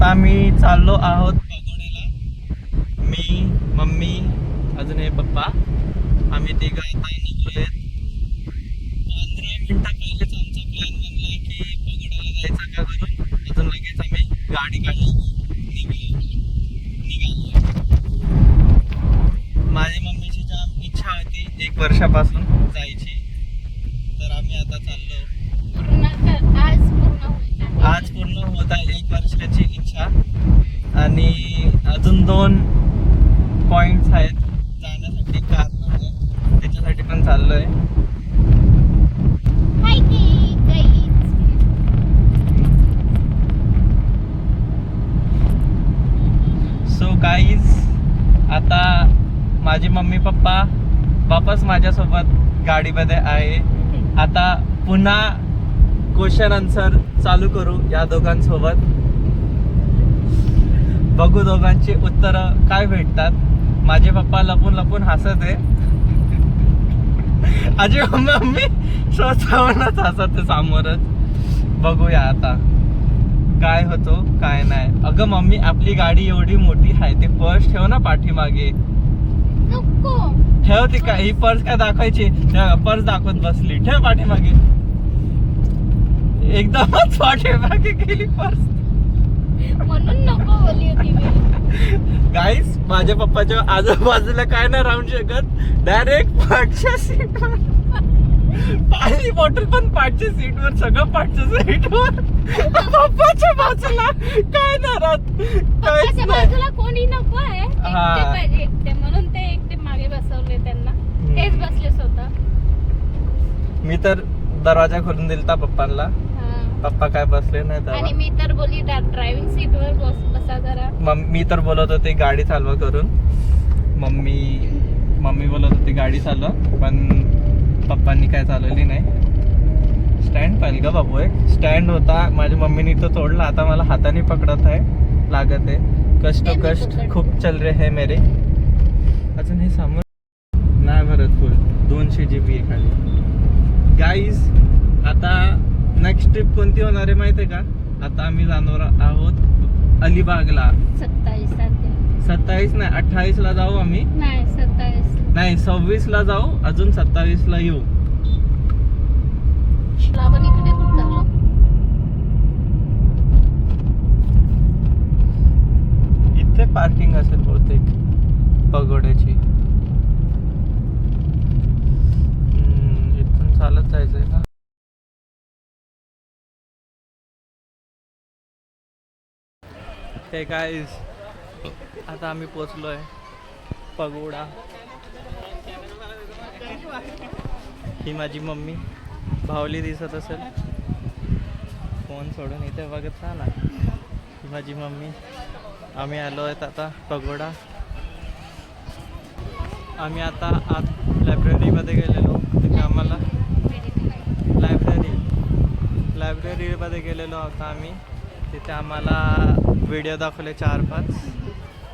आता आम्ही चाललो आहोत पगोड्याला. मी, मम्मी, अजून हे पप्पा. आम्ही तिघं आता निघलोय. 15 मिनिटं पहिलेच आमचा प्लॅन बनला की पगोड्याला जायचं का करून. अजून लगेच आम्ही गाडी काढली, निघालो. माझी मम्मीची जाम इच्छा होती 1 वर्षापासून जायची, तर आम्ही आता चाललो. आज पूर्ण होत आहे 1 वर्षाची इच्छा. आणि अजून 2 पॉइंट्स आहेत जाण्यासाठी, कारमध्ये, त्याच्यासाठी पण चाललोय. सो गाईज, आता माझी मम्मी पप्पा वापस माझ्यासोबत गाडीमध्ये आहे. आता पुन्हा क्वेश्चन आन्सर चालू करू या दोघांसोबत. बघू दोघांची उत्तर काय भेटतात. माझे पप्पा लपून लपून हसत आहे. आजी मम्मी स्वतःहूनच हसत आहे समोरच. बघूया आता काय होतो काय नाही. अगं मम्मी, आपली गाडी एवढी मोठी आहे, ते पर्स ठेव ना पाठीमागे. ठेव ती काय, ही पर्स काय दाखवायची. पर्स दाखवत बसली. ठेव पाठीमागे. एकदमच पाठीमागे गेली पर्स. म्हणून नको बोलली होती मी. गाईस, माझ्या पप्पाच्या आजूबाजूला काय नाही राहू शकत. डायरेक्ट पाठच्या सीटवर. पाणी बॉटल पण पाठच्या सीटवर, सगळं पाठच्या सीटवर. पप्पाच्या बाजूला काय नाही राहत. पप्पाच्या बाजूला कोणी नको आहे. हा. एकटे पाहिजे, एकटे. म्हणून ते एकटे मागे बसवले त्यांना. तेच बसले स्वतः. मी तर दरवाजा खोलून दिलता पप्पांना. पप्पा काय बसले नाही. आणि मी तर बोलली ड्रायव्हिंग सीट वर बसा जरा. मी तर बोलत होते गाडी चालवा करून. मम्मी बोलत होती गाडी चालवा, पण पप्पांनी काय चालवली नाही. स्टँड पाहिजे का बाबू, एक स्टँड होता, माझ्या मम्मीने तो तोडला. आता मला हाताने पकडत आहे, लागत आहे. कष्ट खूप चल रहे है मेरे. अजून हे समोर नाही भरत फुल. 200 GB आहे खाली. गाईज, आता नेक्स्ट ट्रिप कोणती होणार आहे माहिती आहे का? आता आम्ही जाणार आहोत अलिबागला. 27 नाही 28 ला जाऊ आम्ही. नाही 27 नाही 26 ला जाऊ, अजून 27 ला येऊ. आपण इकडे कुठं चाललो? इथे पार्किंग असेल बहुतेक पगोड्याची. इथून चालत जायचंय का? हे गाईज, आता आम्ही पोचलोय पगोडा. ही माझी मम्मी, भावली दिसत असेल फोन सोडून, इथे बघत राहा. ही माझी मम्मी. आम्ही आलो आहेत आता पगोडा. आम्ही आता आत लायब्ररीमध्ये गेलेलो. तिथे आम्हाला लायब्ररीमध्ये गेलेलो होता आम्ही. तिथे आम्हाला व्हिडिओ दाखवले 4-5.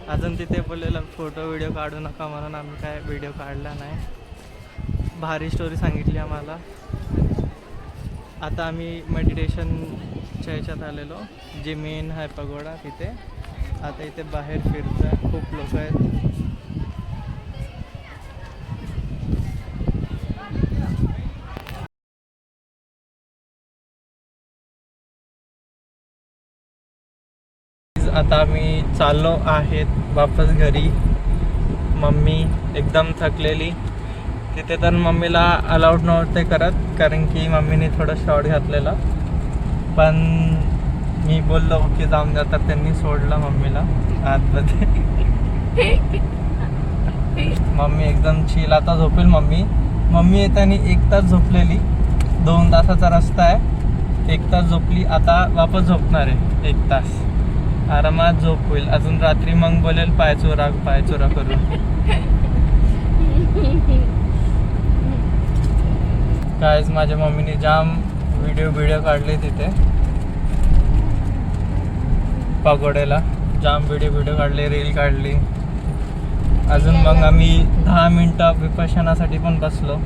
अजून तिथे बोललेलं फोटो व्हिडिओ काढू नका, म्हणून आम्ही काय व्हिडिओ काढला नाही. भारी स्टोरी सांगितली आम्हाला. आता आम्ही मेडिटेशनच्या ह्याच्यात आलेलो, जे मेन आहे पगोडा तिथे. आता इथे बाहेर फिरतोय, खूप लोक आहेत. आता आम्ही चाललो आहेत वापस घरी. मम्मी एकदम थकलेली. तिथे तर मम्मीला अलाउड नव्हते करत, कारण की मम्मीने थोडं शॉर्ट घातलेलं. पण मी बोललो की जाऊन द्या, तर त्यांनी सोडलं मम्मीला आतमध्ये. मम्मी एकदम चिल. आता झोपेल मम्मी येताना 1 तास झोपलेली. 2 तासाचा रस्ता आहे, 1 तास झोपली. आता वापस झोपणार आहे 1 तास. आरामात झोप होईल. अजून रात्री मग बोलेल पायचोरा करून. काय माझ्या मम्मीने जाम व्हिडिओ काढले तिथे पगोड्याला. जाम व्हिडिओ काढले, रील काढली. अजून मग आम्ही 10 मिनिटं विपश्यनासाठी पण बसलो.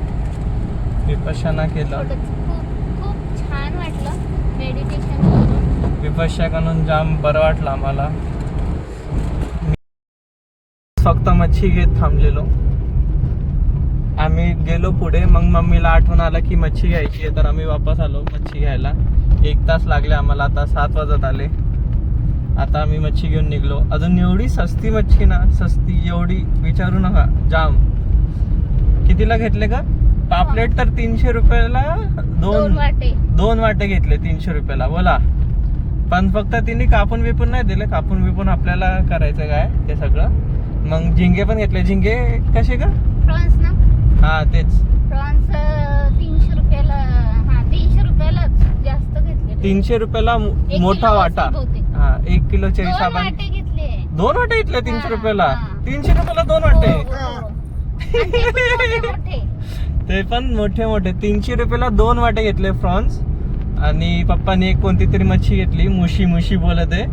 विपश्यना केलं. खूप छान वाटलं मेडिटेशन. विपश्या करून जाम बरं वाटलं आम्हाला. फक्त मच्छी घेत थांबलेलो. आम्ही गेलो पुढे, मग मम्मीला आठवण आलं की मच्छी घ्यायची आहे, तर आम्ही वापस आलो मच्छी घ्यायला. 1 तास लागले आम्हाला. आता 7 वाजत आले. आता आम्ही मच्छी घेऊन निघलो. अजून एवढी सस्ती मच्छी ना, सस्ती एवढी विचारू नका, जाम. कितीला घेतले का पापलेट? तर 300 रुपयाला 2 वाटे घेतले 300 रुपयाला. बोला. पण फक्त तिने कापून बिपून नाही दिले. कापून बिपून आपल्याला करायचं काय ते सगळं. मग झिंगे पण घेतले. झिंगे कसे का? प्रॉन्स ना. हा तेच. प्रॉन्स 300 रुपयाला. हा 300 रुपयाला जास्त घेतले. 300 रुपयाला मोठा वाटा. हा 1 किलोचे हिशोबाने 2 वाटे घेतले. 2 वाटे घेतले 300 रुपयाला. हा. 300 रुपयाला 2 वाटे. मोठे. ते पण मोठे मोठे. 300 रुपयाला 2 वाटे घेतले प्रॉन्स. आणि पप्पाने एक कोणती तरी मच्छी घेतली. मुशी मुशी बोलत आहे.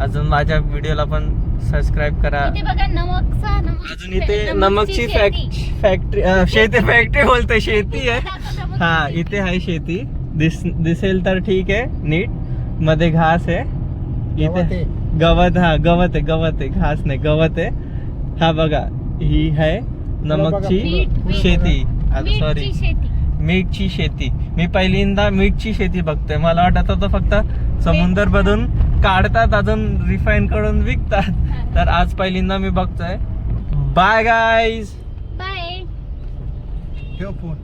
अजून माझ्या व्हिडिओला पण सबस्क्राईब करा. इथे बघा नमकचा. अजून इथे नमकची फॅक्टरी फॅक्टरी बोलते, शेती आहे. हा इथे आहे शेती. दिसेल तर ठीक आहे नीट. मध्ये घास आहे इथे. गवत. हा गवत आहे. घास नाही, गवत आहे. हा बघा, ही आहे नमकची शेती. सॉरी, मीठची शेती. मी पहिल्यांदा मीठची शेती बघतोय. मला वाटत होतं फक्त समुद्र मधून काढतात, अजून रिफाईन करून विकतात. तर आज पहिल्यांदा मी बघतोय. Bye guys. बाय. ठेव फोन.